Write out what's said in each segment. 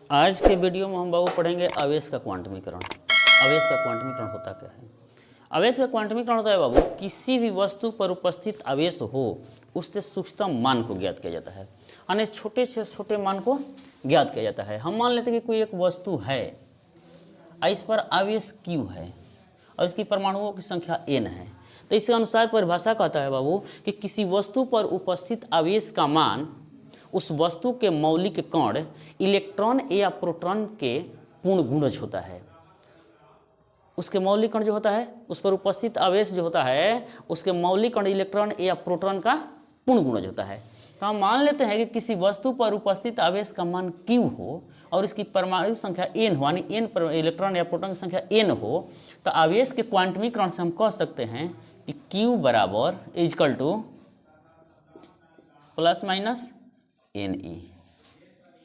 आज के वीडियो में हम बाबू पढ़ेंगे आवेश का क्वांटमीकरण। आवेश का क्वांटमीकरण होता क्या है? आवेश का क्वांटमीकरण होता है बाबू, किसी भी वस्तु पर उपस्थित आवेश हो उसके सूक्ष्मतम मान को ज्ञात किया जाता है, यानी छोटे से छोटे मान को ज्ञात किया जाता है। हम मान लेते हैं कि कोई एक वस्तु है, इस पर आवेश Q है और इसकी परमाणुओं की संख्या N है। तो इसके अनुसार परिभाषा कहता है बाबू कि किसी वस्तु पर उपस्थित आवेश का मान उस वस्तु के मौलिक कण इलेक्ट्रॉन या प्रोटॉन के पूर्ण गुणज होता है। उसके मौलिक कण जो होता है, उस पर उपस्थित आवेश जो होता है, उसके मौलिक कण इलेक्ट्रॉन या प्रोटॉन का पूर्ण गुणज होता है। तो हम मान लेते हैं कि किसी वस्तु पर उपस्थित आवेश का मान Q हो और इसकी परमाणु संख्या N हो, यानी N पर इलेक्ट्रॉन या प्रोटॉन की संख्या N हो, तो आवेश के क्वांटमीकरण से हम कह सकते हैं कि Q बराबर equal two plus minus Ne।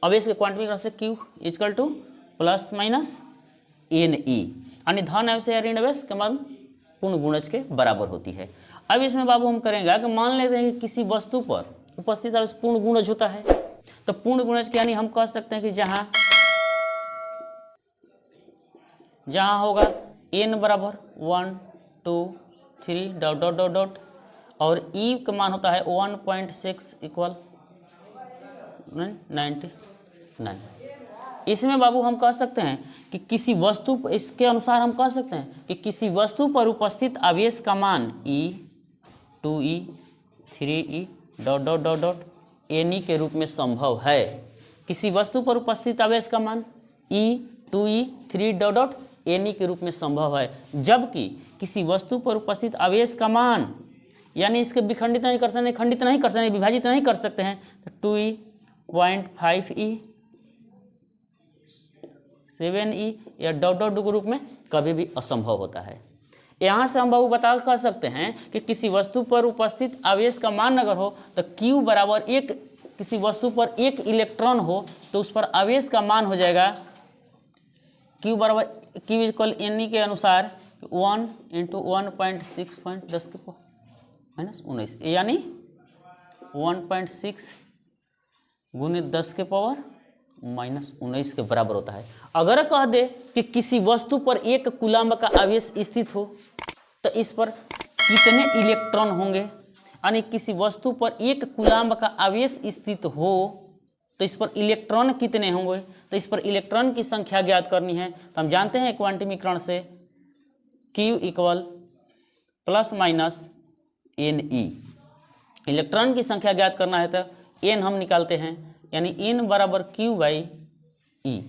आवेश के क्वांटमीकरण से Q equal two plus minus Ne, यानी धन आवेश या ऋण आवेश के मान पूर्ण गुणज के बराबर होती है। अब इसमें बाबू हम करेंगे कि मान लेते हैं कि किसी वस्तु पर उपस्थित आवेश पूर्ण गुणज होता है, तो पूर्ण गुणज के यानी हम कह सकते हैं कि जहां होगा N बराबर 1 2 3 डॉट डॉट डॉट डॉट और E का मान होता है 1.6 इक्वल 99। इसमें बाबू हम कह सकते हैं कि किसी वस्तु, इसके अनुसार हम कह सकते हैं कि किसी वस्तु पर उपस्थित आवेश का मान E 2E 3E dot dot dot dot Ne के रूप में संभव है। किसी वस्तु पर उपस्थित आवेश का मान E 2E 3 dot dot Ne के रूप में संभव है, जबकि किसी वस्तु पर उपस्थित आवेश का मान, यानी इसके विखंडित नहीं कर सकते, खंडित नहीं कर सकते, विभाजित नहीं कर सकते हैं, तो 2E 0.5E 7E या डॉट डॉट के रूप में कभी भी असंभव होता है। यहाँ से हम बाबू बता कर सकते हैं कि किसी वस्तु पर उपस्थित आवेश का मान अगर हो तो Q बराबर एक, किसी वस्तु पर एक इलेक्ट्रॉन हो तो उस पर आवेश का मान हो जाएगा Q बराबर Q इक्वल Ne के अनुसार 1 इंटू 1.6 माइनस 19, यानी 1.6 गुणित 10 के पावर माइनस 19 के बराबर होता है। अगर कह दे कि किसी वस्तु पर एक कूलम्ब का आवेश स्थित हो तो इस पर कितने इलेक्ट्रॉन होंगे, यानी किसी वस्तु पर एक कूलम्ब का आवेश स्थित हो तो इस पर इलेक्ट्रॉन कितने होंगे, तो इस पर इलेक्ट्रॉन की संख्या ज्ञात करनी है। तो हम जानते हैं क्वांटमीकरण से Q equal plus minus Ne। Electron की संख्या ज्ञात करना है तो N हम निकालते हैं, यानी N बराबर Q बाई E।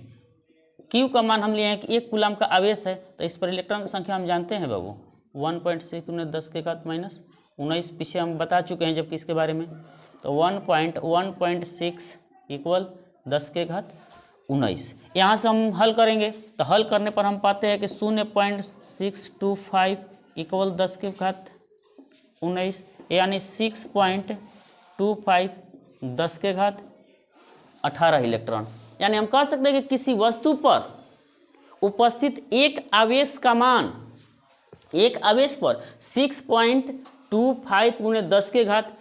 Q का मान हम लिए हैं कि एक कूलम्ब का आवेश है, तो इस पर इलेक्ट्रॉन की संख्या हम जानते हैं बाबू 1.6 गुणित 10 के घात माइनस 19, पीछे हम बता चुके हैं जबकि इसके बारे में। तो 1.6 इक्वल 10 के घात 19। यहाँ से हम हल करेंगे तो हल करने पर हम पाते हैं कि 0.625 इक्वल 10 के घात 19, यानी 6.25 10 के घात 18 इलेक्ट्रॉन। यानी हम कह सकते हैं कि किसी वस्तु पर उपस्थित एक आवेश का मान, एक आवेश पर 6.25 गुणित 10 के घात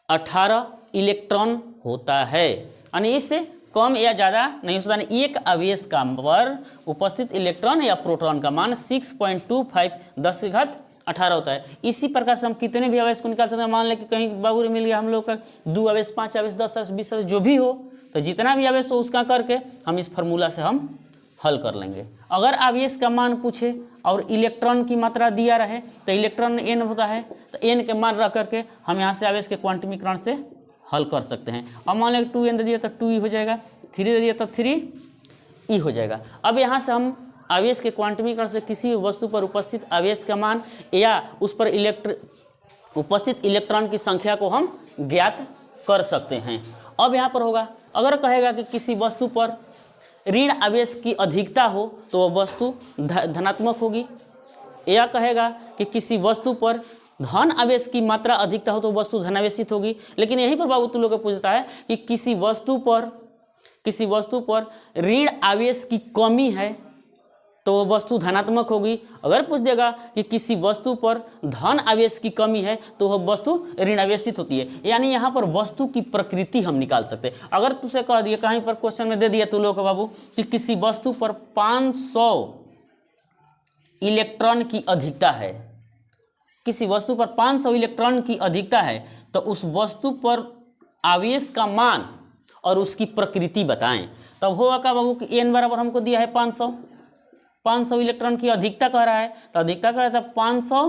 18 इलेक्ट्रॉन होता है, यानी इससे कम या ज़्यादा नहीं हो सकता। यानी एक आवेश का पर उपस्थित इलेक्ट्रॉन या प्रोटॉन का मान 6.25 10 के घात 18 होता है। इसी प्रकार से हम कितने भी आवेश को निकाल सकते हैं। मान लें कि कहीं बाबू मिल गया हम लोग का 2 आवेश 5 आवेश 10 आवेश 20 आवेश जो भी हो, तो जितना भी आवेश हो उसका करके हम इस फार्मूला से हम हल कर लेंगे। अगर आवेश का मान पूछे और इलेक्ट्रॉन की मात्रा दिया रहे तो इलेक्ट्रॉन N होता है, तो N के मान रख करके हम यहाँ से आवेश के क्वांटमीकरण से हल कर सकते हैं। अब मान लें 2N दे दिया तो 2E हो जाएगा, 3 दे दिया तो 3E हो जाएगा। अब यहाँ से हम आवेश के क्वांटमीकरण से किसी भी वस्तु पर उपस्थित आवेश का मान या उस पर उपस्थित इलेक्ट्रॉन की संख्या को हम ज्ञात कर सकते हैं। अब यहाँ पर होगा, अगर कहेगा कि किसी वस्तु पर ऋण आवेश की अधिकता हो तो वह वस्तु धनात्मक होगी, या कहेगा कि किसी वस्तु पर धन आवेश की मात्रा अधिकता हो तो वस्तु धनावेशित होगी। लेकिन यहीं पर बाबू तू लोग को पूछता है कि किसी वस्तु पर ऋण आवेश की कमी है तो वो वस्तु धनात्मक होगी। अगर पूछ देगा कि किसी वस्तु पर धन आवेश की कमी है तो वह वस्तु ऋण आवेशित होती है। यानी यहाँ पर वस्तु की प्रकृति हम निकाल सकते हैं। अगर तुझसे कह दिया कहीं पर क्वेश्चन में दे दिया तू लोग बाबू कि किसी वस्तु पर 500 इलेक्ट्रॉन की अधिकता है, किसी वस्तु पर 500 इलेक्ट्रॉन की अधिकता है, तो उस वस्तु पर आवेश का मान और उसकी प्रकृति बताएं। तब होगा क्या बाबू कि n बराबर हमको दिया है 500 इलेक्ट्रॉन की अधिकता कह रहा है, तो अधिकता कह रहा था 500,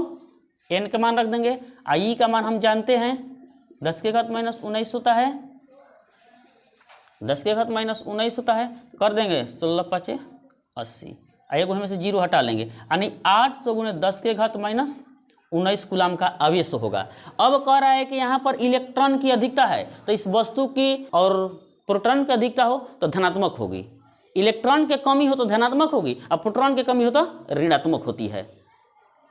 n का मान रख देंगे, i का मान हम जानते हैं 10 के घात माइनस 19 होता है, 10 के घात माइनस 19 होता है, कर देंगे 16 5 80, आइए हमें से 0 हटा लेंगे, यानी 800 गुणे 10 के घात माइनस 19 कूलाम का आवेश होगा। अब कह रहा है कि यहाँ पर इलेक्ट्रॉन की अधिकता है तो इस वस्तु की और प्रोटॉन की अधिकता हो तो धनात्मक होगी, इलेक्ट्रॉन की कमी हो तो धनात्मक होगी और प्रोटॉन की कमी हो तो ऋणात्मक होती है।